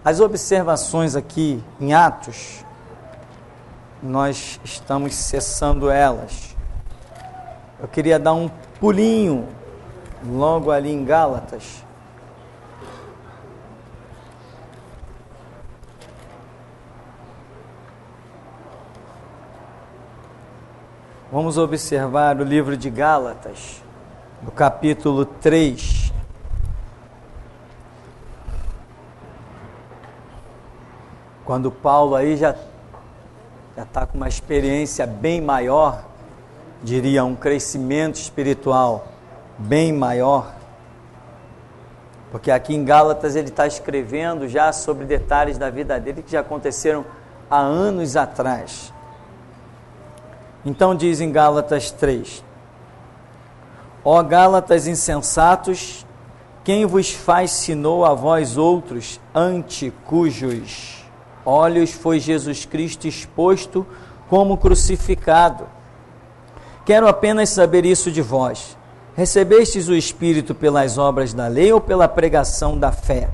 As observações aqui em Atos, nós estamos cessando elas. Eu queria dar um pulinho logo ali em Gálatas. Vamos observar o livro de Gálatas, no capítulo 3. Quando Paulo aí já está com uma experiência bem maior, diria um crescimento espiritual bem maior, porque aqui em Gálatas ele está escrevendo já sobre detalhes da vida dele que já aconteceram há anos atrás. Então diz em Gálatas 3: Ó Gálatas insensatos, quem vos fascinou a vós outros, ante cujos olhos foi Jesus Cristo exposto como crucificado? Quero apenas saber isso de vós. Recebestes o Espírito pelas obras da lei ou pela pregação da fé?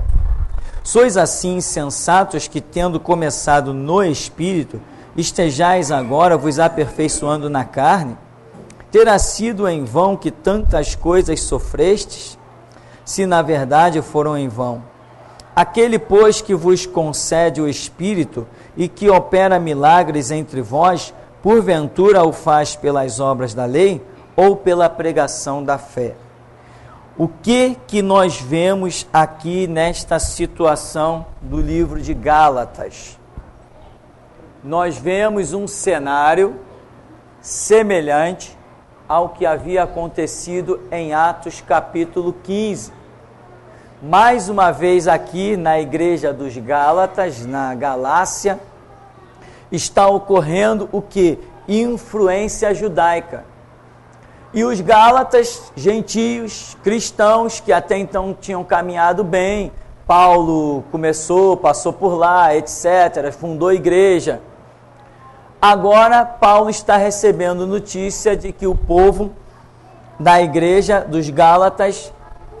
Sois assim insensatos que, tendo começado no Espírito, estejais agora vos aperfeiçoando na carne? Terá sido em vão que tantas coisas sofrestes, se na verdade foram em vão? Aquele, pois, que vos concede o Espírito e que opera milagres entre vós, porventura o faz pelas obras da lei ou pela pregação da fé? O que nós vemos aqui nesta situação do livro de Gálatas? Nós vemos um cenário semelhante ao que havia acontecido em Atos capítulo 15. Mais uma vez aqui na igreja dos Gálatas, na Galácia, está ocorrendo o que? Influência judaica. E os Gálatas, gentios, cristãos, que até então tinham caminhado bem, Paulo passou por lá, etc., fundou a igreja. Agora, Paulo está recebendo notícia de que o povo da igreja dos Gálatas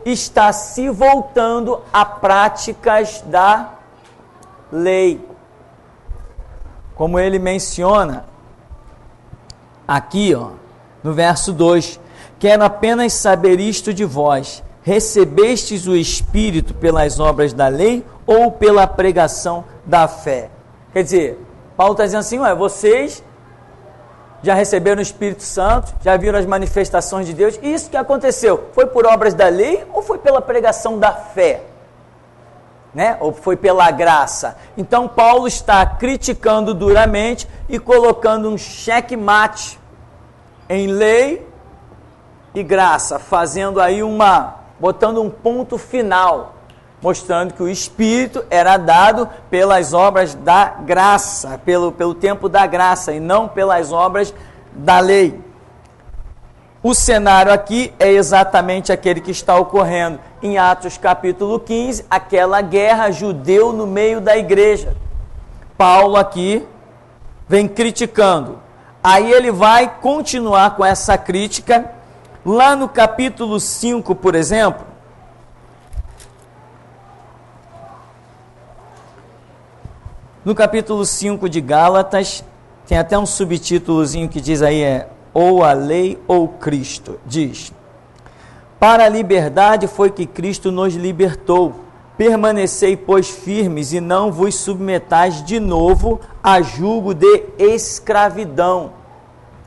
está se voltando a práticas da lei. Como ele menciona aqui, no verso 2, quero apenas saber isto de vós: recebestes o Espírito pelas obras da lei ou pela pregação da fé? Quer dizer, Paulo está dizendo assim, vocês já receberam o Espírito Santo, já viram as manifestações de Deus, e isso que aconteceu, foi por obras da lei ou foi pela pregação da fé? Ou foi pela graça? Então Paulo está criticando duramente e colocando um checkmate em lei e graça, fazendo aí botando um ponto final, mostrando que o Espírito era dado pelas obras da graça, pelo tempo da graça, e não pelas obras da lei. O cenário aqui é exatamente aquele que está ocorrendo em Atos capítulo 15, aquela guerra judeu no meio da igreja. Paulo aqui vem criticando. Aí ele vai continuar com essa crítica, lá no capítulo 5, por exemplo. No capítulo 5 de Gálatas, tem até um subtítulozinho que diz aí, ou a lei ou Cristo. Diz: para a liberdade foi que Cristo nos libertou. Permanecei, pois, firmes e não vos submetais de novo a jugo de escravidão.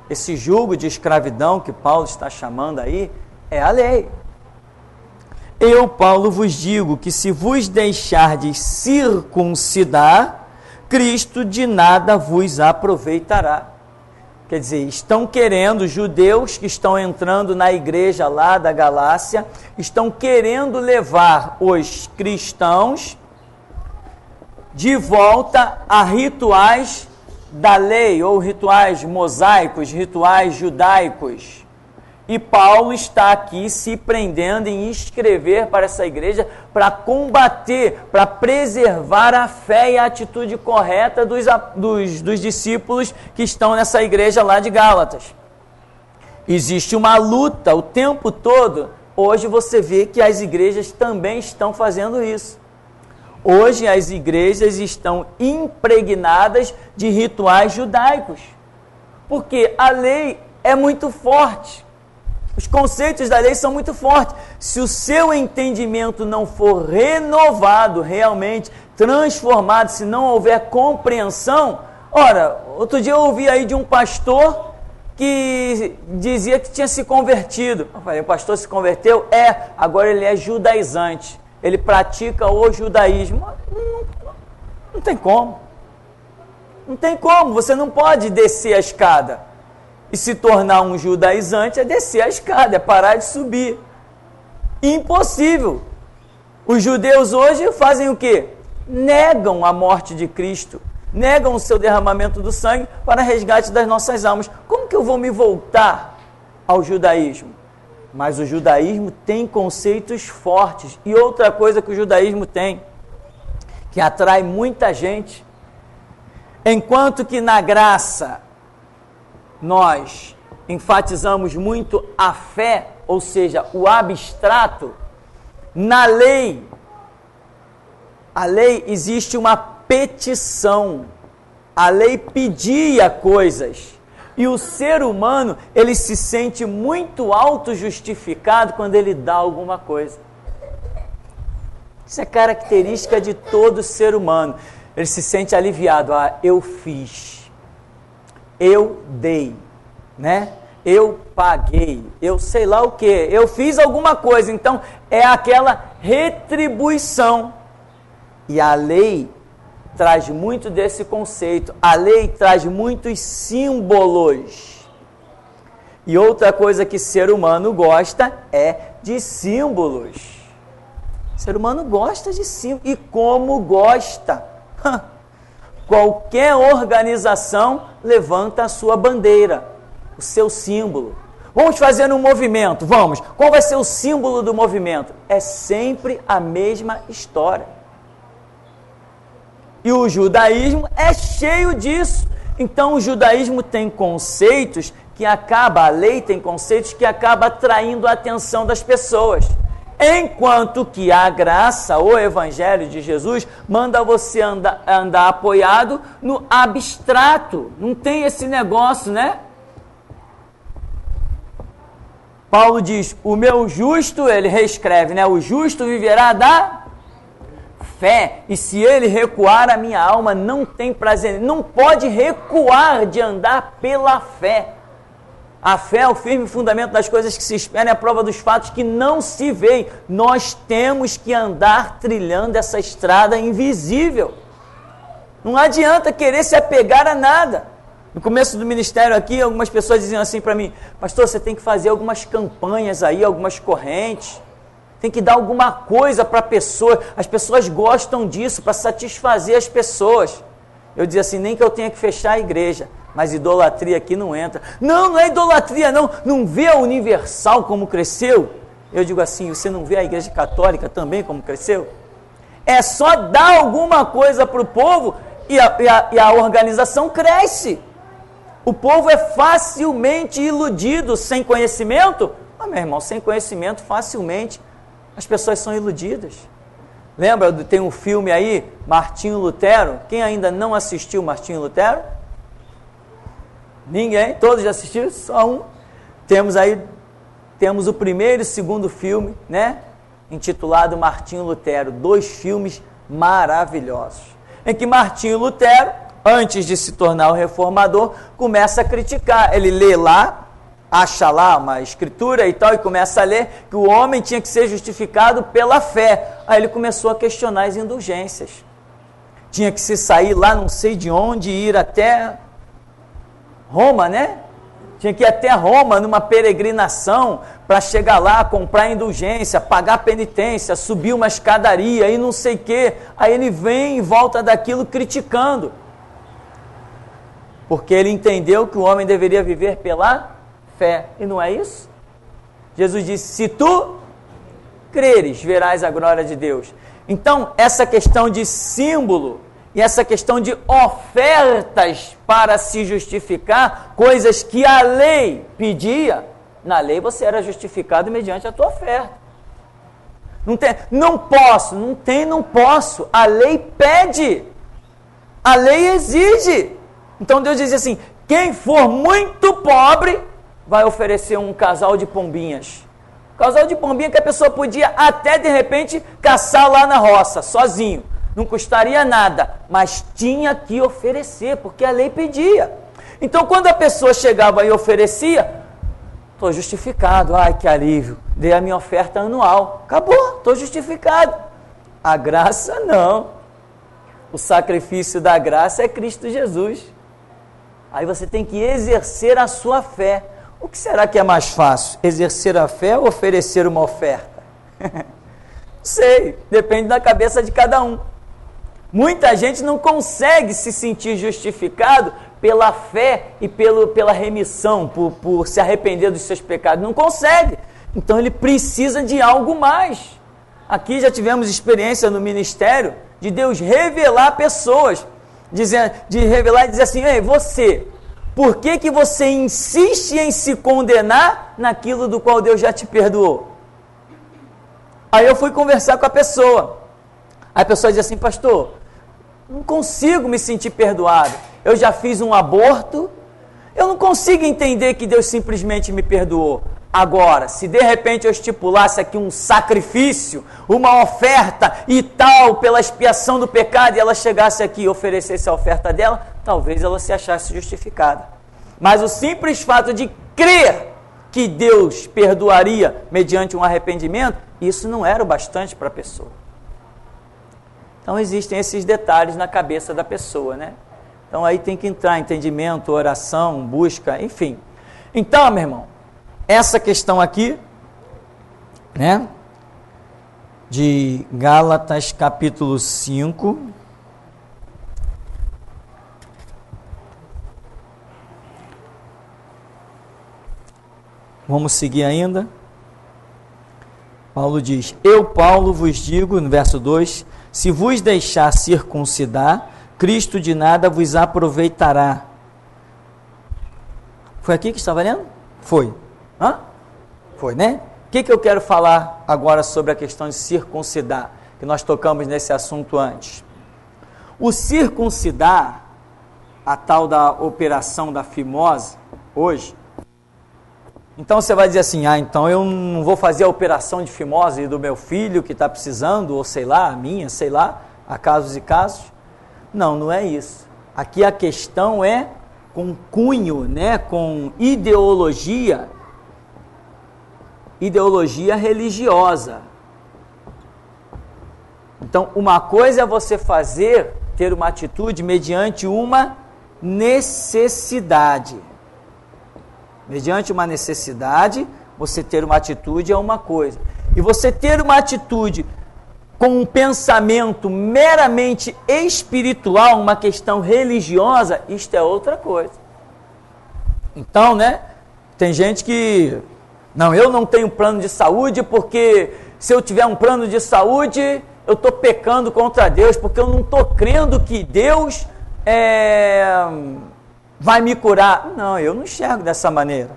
Esse jugo de escravidão que Paulo está chamando aí é a lei. Eu, Paulo, vos digo que se vos deixardes circuncidar, Cristo de nada vos aproveitará. Quer dizer, estão querendo, judeus que estão entrando na igreja lá da Galácia, estão querendo levar os cristãos de volta a rituais da lei, ou rituais mosaicos, rituais judaicos. E Paulo está aqui se prendendo em escrever para essa igreja para combater, para preservar a fé e a atitude correta dos discípulos que estão nessa igreja lá de Gálatas. Existe uma luta o tempo todo. Hoje você vê que as igrejas também estão fazendo isso. Hoje as igrejas estão impregnadas de rituais judaicos, porque a lei é muito forte, os conceitos da lei são muito fortes. Se o seu entendimento não for renovado, realmente transformado, se não houver compreensão... Ora, outro dia eu ouvi aí de um pastor que dizia que tinha se convertido. Eu falei, o pastor se converteu? Agora ele é judaizante. Ele pratica o judaísmo. Não tem como. Não tem como. Você não pode descer a escada. E se tornar um judaizante é descer a escada, é parar de subir. Impossível. Os judeus hoje fazem o quê? Negam a morte de Cristo. Negam o seu derramamento do sangue para resgate das nossas almas. Como que eu vou me voltar ao judaísmo? Mas o judaísmo tem conceitos fortes. E outra coisa que o judaísmo tem, que atrai muita gente, enquanto que na graça nós enfatizamos muito a fé, ou seja, o abstrato, na lei, a lei existe uma petição. A lei pedia coisas. E o ser humano, ele se sente muito auto-justificado quando ele dá alguma coisa. Isso é característica de todo ser humano. Ele se sente aliviado. Eu fiz. Eu dei. Né? Eu paguei. Eu sei lá o quê. Eu fiz alguma coisa. Então, é aquela retribuição. E a lei traz muito desse conceito. A lei traz muitos símbolos. E outra coisa que ser humano gosta é de símbolos. O ser humano gosta de símbolos. E como gosta? Qualquer organização levanta a sua bandeira, o seu símbolo. Vamos fazer um movimento, vamos. Qual vai ser o símbolo do movimento? É sempre a mesma história. E o judaísmo é cheio disso. Então o judaísmo tem conceitos que a lei tem conceitos que acaba atraindo a atenção das pessoas. Enquanto que a graça, o evangelho de Jesus, manda você andar apoiado no abstrato. Não tem esse negócio, né? Paulo diz, o meu justo, ele reescreve, né? O justo viverá da fé, e se ele recuar, a minha alma não tem prazer, não pode recuar de andar pela fé. A fé é o firme fundamento das coisas que se esperam, é a prova dos fatos que não se veem. Nós temos que andar trilhando essa estrada invisível. Não adianta querer se apegar a nada. No começo do ministério aqui, algumas pessoas diziam assim para mim, pastor, você tem que fazer algumas campanhas aí, algumas correntes. Tem que dar alguma coisa para a pessoa. As pessoas gostam disso, para satisfazer as pessoas. Eu dizia assim, nem que eu tenha que fechar a igreja, mas idolatria aqui não entra. Não, não é idolatria não. Não vê a Universal como cresceu? Eu digo assim, você não vê a igreja católica também como cresceu? É só dar alguma coisa para o povo e a organização cresce. O povo é facilmente iludido sem conhecimento. Meu irmão, sem conhecimento facilmente as pessoas são iludidas. Lembra, tem um filme aí, Martinho Lutero? Quem ainda não assistiu Martinho Lutero? Ninguém? Todos já assistiram? Só um. Temos o primeiro e o segundo filme, né? Intitulado Martinho Lutero. 2 filmes maravilhosos. Em que Martinho Lutero, antes de se tornar o reformador, começa a criticar. Ele lê lá, acha lá uma escritura e tal, e começa a ler que o homem tinha que ser justificado pela fé. Aí ele começou a questionar as indulgências. Tinha que se sair lá não sei de onde, ir até Roma, né? Tinha que ir até Roma numa peregrinação para chegar lá, comprar indulgência, pagar penitência, subir uma escadaria e não sei o quê. Aí ele vem em volta daquilo criticando. Porque ele entendeu que o homem deveria viver pela fé. E não é isso? Jesus disse, se tu creres, verás a glória de Deus. Então, essa questão de símbolo e essa questão de ofertas para se justificar, coisas que a lei pedia, na lei você era justificado mediante a tua oferta. Não posso, não posso. A lei pede. A lei exige. Então Deus diz assim, quem for muito pobre, vai oferecer um casal de pombinhas. Casal de pombinha que a pessoa podia até, de repente, caçar lá na roça, sozinho. Não custaria nada, mas tinha que oferecer, porque a lei pedia. Então, quando a pessoa chegava e oferecia, estou justificado, ai que alívio, dei a minha oferta anual, acabou, estou justificado. A graça não. O sacrifício da graça é Cristo Jesus. Aí você tem que exercer a sua fé. O que será que é mais fácil? Exercer a fé ou oferecer uma oferta? Não sei, depende da cabeça de cada um. Muita gente não consegue se sentir justificado pela fé e pela remissão, por se arrepender dos seus pecados. Não consegue. Então ele precisa de algo mais. Aqui já tivemos experiência no ministério de Deus revelar pessoas, de revelar e dizer assim, ei, você, por que você insiste em se condenar naquilo do qual Deus já te perdoou? Aí eu fui conversar com a pessoa. Aí a pessoa diz assim, pastor, não consigo me sentir perdoado. Eu já fiz um aborto, eu não consigo entender que Deus simplesmente me perdoou. Agora, se de repente eu estipulasse aqui um sacrifício, uma oferta e tal, pela expiação do pecado, e ela chegasse aqui e oferecesse a oferta dela, talvez ela se achasse justificada. Mas o simples fato de crer que Deus perdoaria mediante um arrependimento, isso não era o bastante para a pessoa. Então existem esses detalhes na cabeça da pessoa, né? Então aí tem que entrar entendimento, oração, busca, enfim. Então, meu irmão, essa questão aqui, né, de Gálatas capítulo 5, vamos seguir ainda. Paulo diz, eu, Paulo, vos digo, no verso 2, se vos deixar circuncidar, Cristo de nada vos aproveitará. Foi aqui que estava lendo? Foi. Hã? Foi, né? O que eu quero falar agora sobre a questão de circuncidar, que nós tocamos nesse assunto antes. O circuncidar, a tal da operação da fimose, hoje, então você vai dizer assim, então eu não vou fazer a operação de fimose do meu filho que está precisando, ou sei lá, a minha, sei lá, há casos e casos. Não, não é isso. Aqui a questão é com cunho, né, com ideologia religiosa. Então, uma coisa é você ter uma atitude mediante uma necessidade. Mediante uma necessidade, você ter uma atitude é uma coisa. E você ter uma atitude com um pensamento meramente espiritual, uma questão religiosa, isto é outra coisa. Então, né, tem gente que, não, eu não tenho plano de saúde, porque se eu tiver um plano de saúde, eu estou pecando contra Deus, porque eu não estou crendo que Deus vai me curar. Não, eu não enxergo dessa maneira.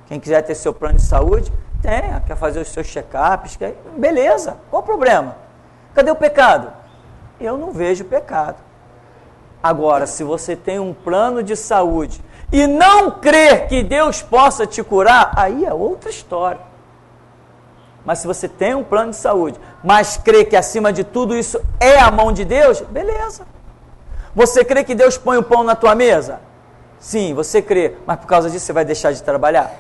Quem quiser ter seu plano de saúde, tenha, quer fazer os seus check-ups, beleza, qual o problema? Cadê o pecado? Eu não vejo pecado. Agora, se você tem um plano de saúde e não crer que Deus possa te curar, aí é outra história. Mas se você tem um plano de saúde, mas crê que acima de tudo isso é a mão de Deus, beleza. Você crê que Deus põe o pão na tua mesa? Sim, você crê, mas por causa disso você vai deixar de trabalhar?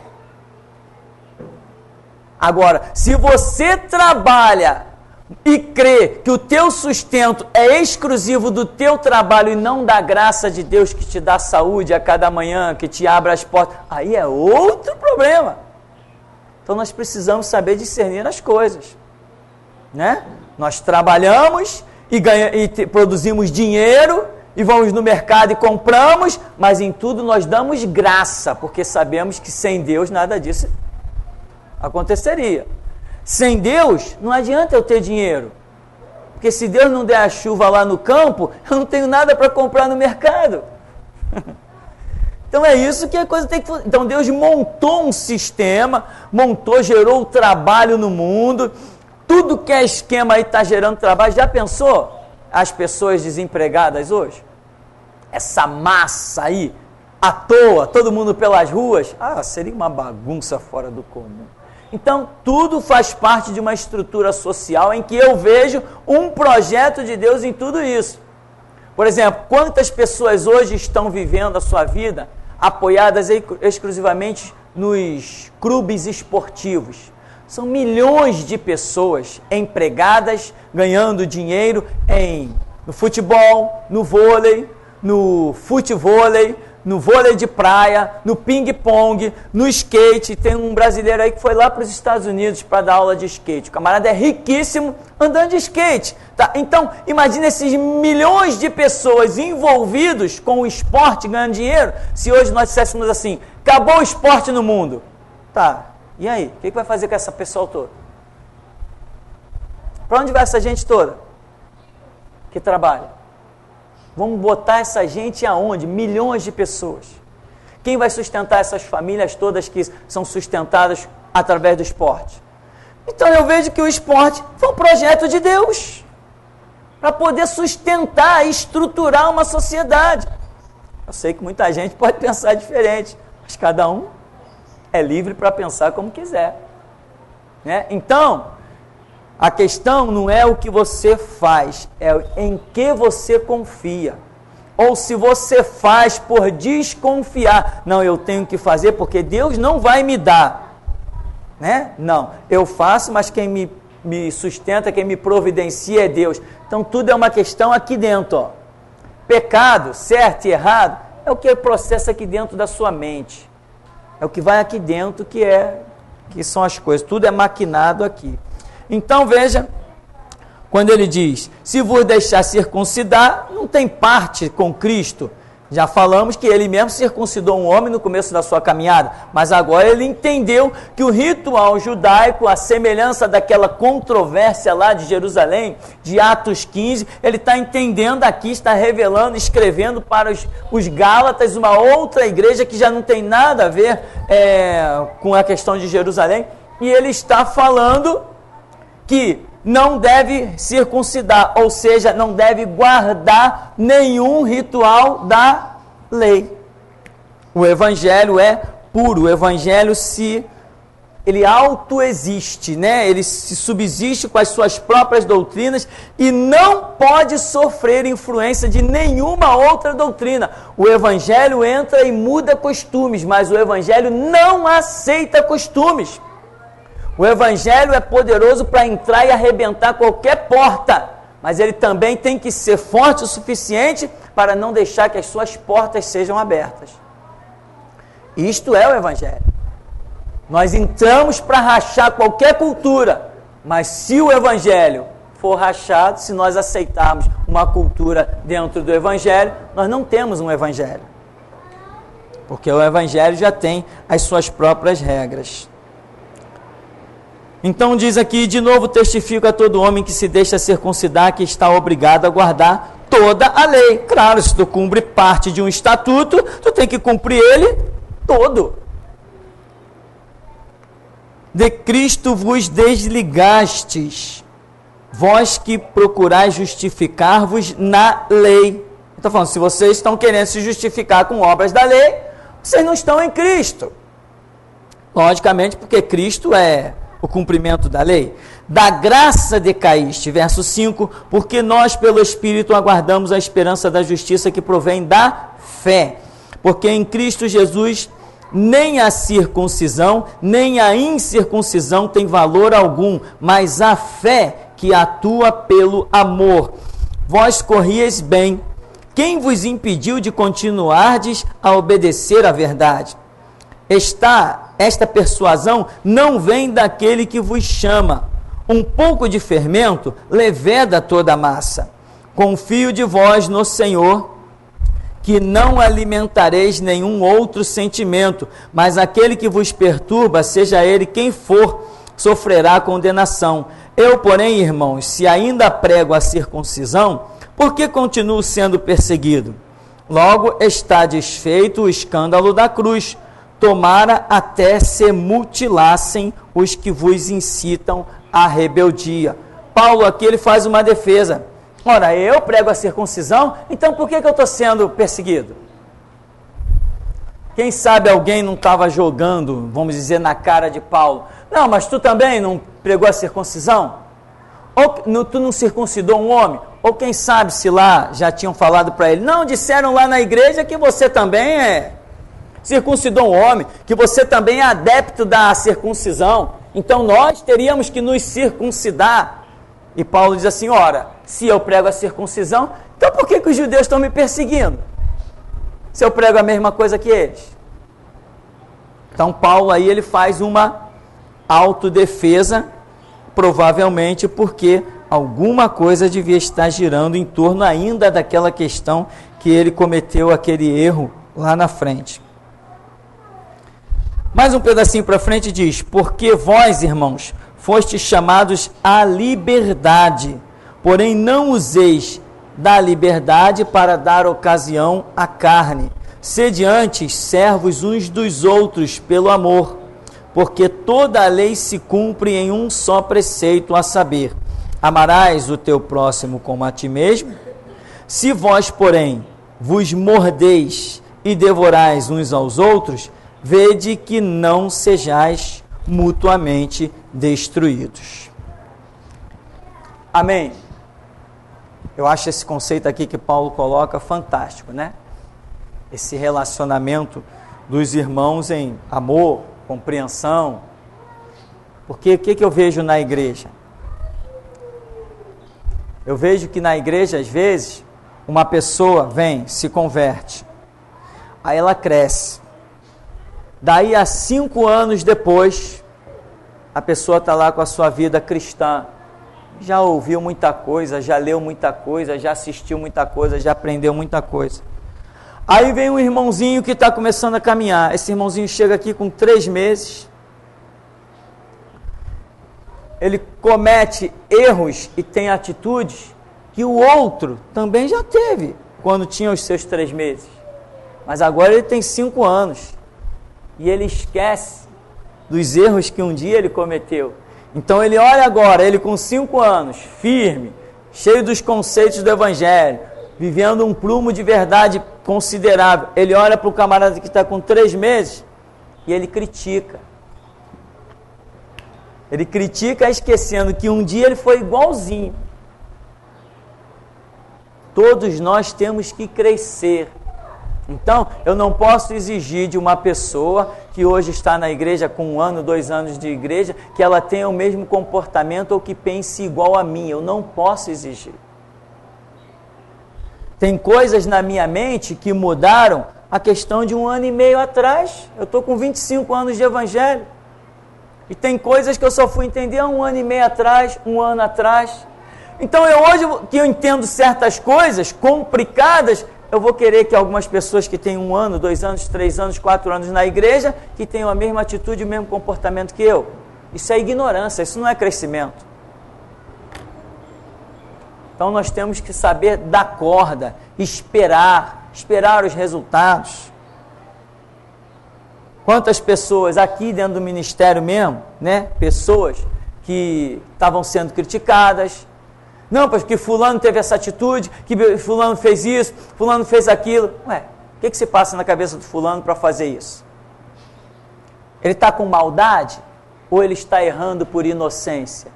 Agora, se você trabalha e crê que o teu sustento é exclusivo do teu trabalho e não da graça de Deus que te dá saúde a cada manhã, que te abre as portas, aí é outro problema. Então nós precisamos saber discernir as coisas, né? Nós trabalhamos e produzimos dinheiro e vamos no mercado e compramos, mas em tudo nós damos graça, porque sabemos que sem Deus nada disso aconteceria. Sem Deus, não adianta eu ter dinheiro. Porque se Deus não der a chuva lá no campo, eu não tenho nada para comprar no mercado. Então é isso que a coisa tem que... Então Deus montou um sistema, gerou o trabalho no mundo, Tudo que é esquema aí está gerando trabalho. Já pensou as pessoas desempregadas hoje? Essa massa aí, à toa, todo mundo pelas ruas. Seria uma bagunça fora do comum. Então, tudo faz parte de uma estrutura social em que eu vejo um projeto de Deus em tudo isso. Por exemplo, quantas pessoas hoje estão vivendo a sua vida apoiadas exclusivamente nos clubes esportivos? São milhões de pessoas empregadas, ganhando dinheiro no futebol, no vôlei, no futevôlei, no vôlei de praia, no ping-pong, no skate. Tem um brasileiro aí que foi lá para os Estados Unidos para dar aula de skate. O camarada é riquíssimo andando de skate. Tá? Então, imagina esses milhões de pessoas envolvidos com o esporte ganhando dinheiro. Se hoje nós disséssemos assim, acabou o esporte no mundo. Tá, e aí? O que vai fazer com essa pessoa toda? Para onde vai essa gente toda que trabalha? Vamos botar essa gente aonde? Milhões de pessoas. Quem vai sustentar essas famílias todas que são sustentadas através do esporte? Então eu vejo que o esporte foi um projeto de Deus para poder sustentar e estruturar uma sociedade. Eu sei que muita gente pode pensar diferente, mas cada um é livre para pensar como quiser. Né? Então, a questão não é o que você faz, é em que você confia. Ou se você faz por desconfiar. Não, eu tenho que fazer porque Deus não vai me dar. Né? Não, eu faço, mas quem me sustenta, quem me providencia é Deus. Então tudo é uma questão aqui dentro. Ó. Pecado, certo e errado, é o que processa aqui dentro da sua mente. É o que vai aqui dentro que são as coisas. Tudo é maquinado aqui. Então veja, quando ele diz, se vos deixar circuncidar, não tem parte com Cristo. Já falamos que ele mesmo circuncidou um homem no começo da sua caminhada, mas agora ele entendeu que o ritual judaico, a semelhança daquela controvérsia lá de Jerusalém, de Atos 15, ele está entendendo aqui, está revelando, escrevendo para os Gálatas, uma outra igreja que já não tem nada a ver com a questão de Jerusalém, e ele está falando que não deve circuncidar, ou seja, não deve guardar nenhum ritual da lei. O evangelho é puro, o evangelho ele autoexiste, né? Ele se subsiste com as suas próprias doutrinas e não pode sofrer influência de nenhuma outra doutrina. O evangelho entra e muda costumes, mas o evangelho não aceita costumes. O evangelho é poderoso para entrar e arrebentar qualquer porta, mas ele também tem que ser forte o suficiente para não deixar que as suas portas sejam abertas. Isto é o evangelho. Nós entramos para rachar qualquer cultura, mas se o evangelho for rachado, se nós aceitarmos uma cultura dentro do evangelho, nós não temos um evangelho. Porque o evangelho já tem as suas próprias regras. Então diz aqui, de novo testifico a todo homem que se deixa circuncidar que está obrigado a guardar toda a lei. Claro, se tu cumpre parte de um estatuto, tu tem que cumprir ele todo. De Cristo vos desligastes, vós que procurais justificar-vos na lei. Estou falando, se vocês estão querendo se justificar com obras da lei, vocês não estão em Cristo. Logicamente, porque Cristo é o cumprimento da lei. Da graça decaíste, verso 5, porque nós pelo Espírito aguardamos a esperança da justiça que provém da fé. Porque em Cristo Jesus nem a circuncisão, nem a incircuncisão tem valor algum, mas a fé que atua pelo amor. Vós corrieis bem. Quem vos impediu de continuardes a obedecer à verdade? Esta persuasão não vem daquele que vos chama. Um pouco de fermento leveda toda a massa. Confio de vós no Senhor, que não alimentareis nenhum outro sentimento, mas aquele que vos perturba, seja ele quem for, sofrerá condenação. Eu, porém, irmãos, se ainda prego a circuncisão, por que continuo sendo perseguido? Logo está desfeito o escândalo da cruz. Tomara até se mutilassem os que vos incitam a rebeldia. Paulo aqui ele faz uma defesa. Ora, eu prego a circuncisão, então por que eu estou sendo perseguido? Quem sabe alguém não estava jogando, vamos dizer, na cara de Paulo. Não, mas tu também não pregou a circuncisão? Ou tu não circuncidou um homem? Ou quem sabe se lá já tinham falado para ele, não, disseram lá na igreja que você também circuncidou um homem, que você também é adepto da circuncisão, então nós teríamos que nos circuncidar. E Paulo diz assim, ora, se eu prego a circuncisão, então por que os judeus estão me perseguindo? Se eu prego a mesma coisa que eles. Então Paulo aí ele faz uma autodefesa, provavelmente porque alguma coisa devia estar girando em torno ainda daquela questão que ele cometeu aquele erro lá na frente. Mais um pedacinho para frente diz, porque vós, irmãos, fostes chamados à liberdade, porém não useis da liberdade para dar ocasião à carne. Sede antes servos uns dos outros pelo amor, porque toda a lei se cumpre em um só preceito, a saber, amarás o teu próximo como a ti mesmo. Se vós, porém, vos mordeis e devorais uns aos outros, vede que não sejais mutuamente destruídos. Amém? Eu acho esse conceito aqui que Paulo coloca fantástico, né? Esse relacionamento dos irmãos em amor, compreensão. Porque o que eu vejo na igreja? Eu vejo que na igreja, às vezes, uma pessoa vem, se converte, aí ela cresce. Daí a 5 anos depois, a pessoa está lá com a sua vida cristã. Já ouviu muita coisa, já leu muita coisa, já assistiu muita coisa, já aprendeu muita coisa. Aí vem um irmãozinho que está começando a caminhar. Esse irmãozinho chega aqui com 3 meses. Ele comete erros e tem atitudes que o outro também já teve quando tinha os seus 3 meses. Mas agora ele tem 5 anos. E ele esquece dos erros que um dia ele cometeu. Então ele olha agora, ele com 5 anos, firme, cheio dos conceitos do Evangelho, vivendo um prumo de verdade considerável. Ele olha para o camarada que está com 3 meses e ele critica. Ele critica esquecendo que um dia ele foi igualzinho. Todos nós temos que crescer. Então, eu não posso exigir de uma pessoa que hoje está na igreja com 1 ano, 2 anos de igreja, que ela tenha o mesmo comportamento ou que pense igual a mim. Eu não posso exigir. Tem coisas na minha mente que mudaram a questão de 1 ano e meio atrás. Eu estou com 25 anos de evangelho. E tem coisas que eu só fui entender há 1 ano e meio atrás, 1 ano atrás. Então, hoje que eu entendo certas coisas complicadas, eu vou querer que algumas pessoas que têm 1 ano, 2 anos, 3 anos, 4 anos na igreja, que tenham a mesma atitude, o mesmo comportamento que eu. Isso é ignorância, isso não é crescimento. Então nós temos que saber dar corda, esperar os resultados. Quantas pessoas aqui dentro do ministério mesmo, né? Pessoas que estavam sendo criticadas. Não, porque fulano teve essa atitude, que fulano fez isso, fulano fez aquilo. Ué, o que se passa na cabeça do fulano para fazer isso? Ele está com maldade ou ele está errando por inocência?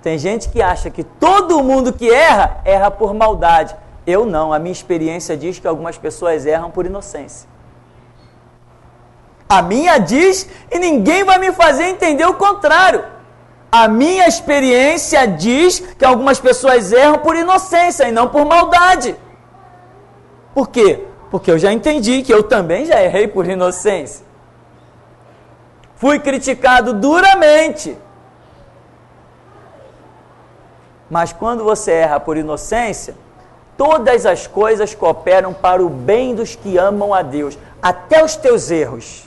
Tem gente que acha que todo mundo que erra, erra por maldade. Eu não, a minha experiência diz que algumas pessoas erram por inocência. A minha diz e ninguém vai me fazer entender o contrário. A minha experiência diz que algumas pessoas erram por inocência e não por maldade. Por quê? Porque eu já entendi que eu também já errei por inocência. Fui criticado duramente. Mas quando você erra por inocência, todas as coisas cooperam para o bem dos que amam a Deus. Até os teus erros.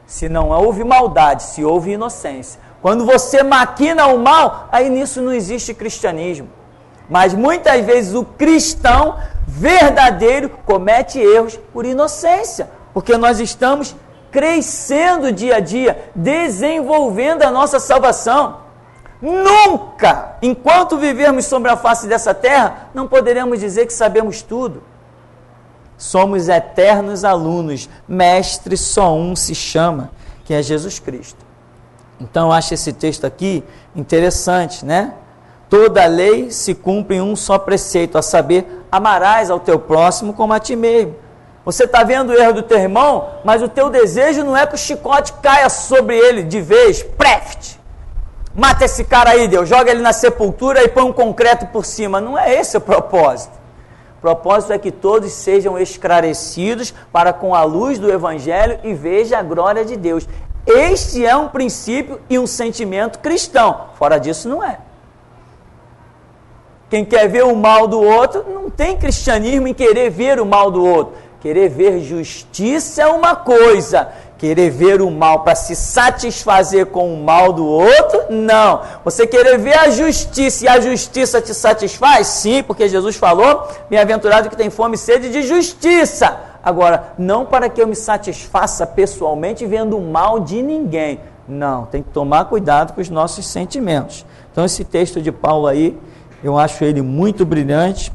Se não houve maldade, se houve inocência. Quando você maquina o mal, aí nisso não existe cristianismo. Mas muitas vezes o cristão verdadeiro comete erros por inocência. Porque nós estamos crescendo dia a dia, desenvolvendo a nossa salvação. Nunca, enquanto vivermos sobre a face dessa terra, não poderemos dizer que sabemos tudo. Somos eternos alunos, mestre só um se chama, que é Jesus Cristo. Então eu acho esse texto aqui interessante, né? Toda a lei se cumpre em um só preceito, a saber, amarás ao teu próximo como a ti mesmo. Você está vendo o erro do teu irmão, mas o teu desejo não é que o chicote caia sobre ele de vez, preft. Mata esse cara aí, Deus, joga ele na sepultura e põe um concreto por cima. Não é esse o propósito. O propósito é que todos sejam esclarecidos para com a luz do Evangelho e veja a glória de Deus. Este é um princípio e um sentimento cristão. Fora disso, não é. Quem quer ver o mal do outro, não tem cristianismo em querer ver o mal do outro. Querer ver justiça é uma coisa. Querer ver o mal para se satisfazer com o mal do outro, não. Você querer ver a justiça e a justiça te satisfaz? Sim, porque Jesus falou, bem-aventurado que tem fome e sede de justiça. Agora, não para que eu me satisfaça pessoalmente vendo o mal de ninguém. Não, tem que tomar cuidado com os nossos sentimentos. Então esse texto de Paulo aí, eu acho ele muito brilhante.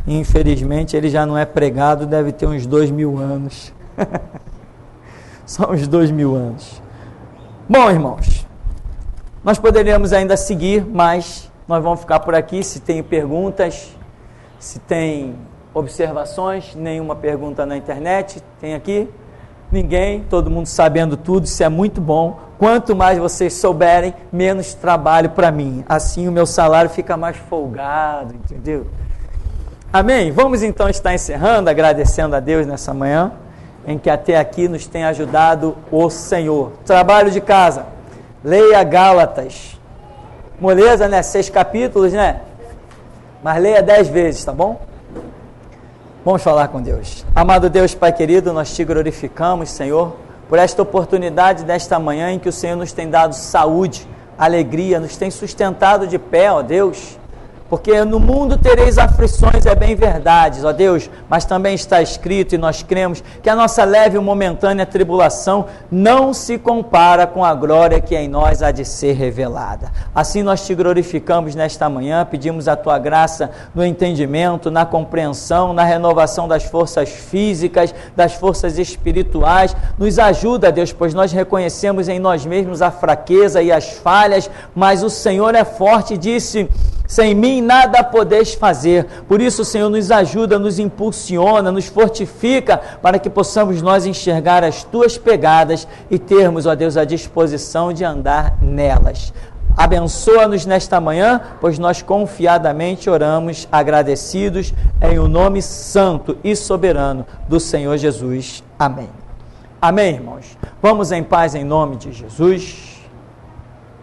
Infelizmente ele já não é pregado, deve ter uns 2000 anos. Só uns 2000 anos. Bom, irmãos, nós poderíamos ainda seguir, mas nós vamos ficar por aqui. Se tem perguntas, se tem observações, nenhuma pergunta na internet, tem aqui? Ninguém, todo mundo sabendo tudo, isso é muito bom. Quanto mais vocês souberem, menos trabalho para mim. Assim o meu salário fica mais folgado, entendeu? Amém? Vamos então estar encerrando, agradecendo a Deus nessa manhã, em que até aqui nos tem ajudado o Senhor. Trabalho de casa, leia Gálatas. Moleza, né? 6 capítulos, né? Mas leia 10 vezes, tá bom? Vamos falar com Deus. Amado Deus, Pai querido, nós te glorificamos, Senhor, por esta oportunidade desta manhã em que o Senhor nos tem dado saúde, alegria, nos tem sustentado de pé, ó Deus. Porque no mundo tereis aflições, é bem verdade, ó Deus, mas também está escrito e nós cremos que a nossa leve e momentânea tribulação não se compara com a glória que em nós há de ser revelada. Assim nós te glorificamos nesta manhã, pedimos a tua graça no entendimento, na compreensão, na renovação das forças físicas, das forças espirituais. Nos ajuda, Deus, pois nós reconhecemos em nós mesmos a fraqueza e as falhas, mas o Senhor é forte e disse: sem mim nada podeis fazer. Por isso, Senhor, nos ajuda, nos impulsiona, nos fortifica, para que possamos nós enxergar as tuas pegadas e termos, ó Deus, a disposição de andar nelas. Abençoa-nos nesta manhã, pois nós confiadamente oramos, agradecidos, em o nome santo e soberano do Senhor Jesus. Amém. Amém, irmãos. Vamos em paz em nome de Jesus.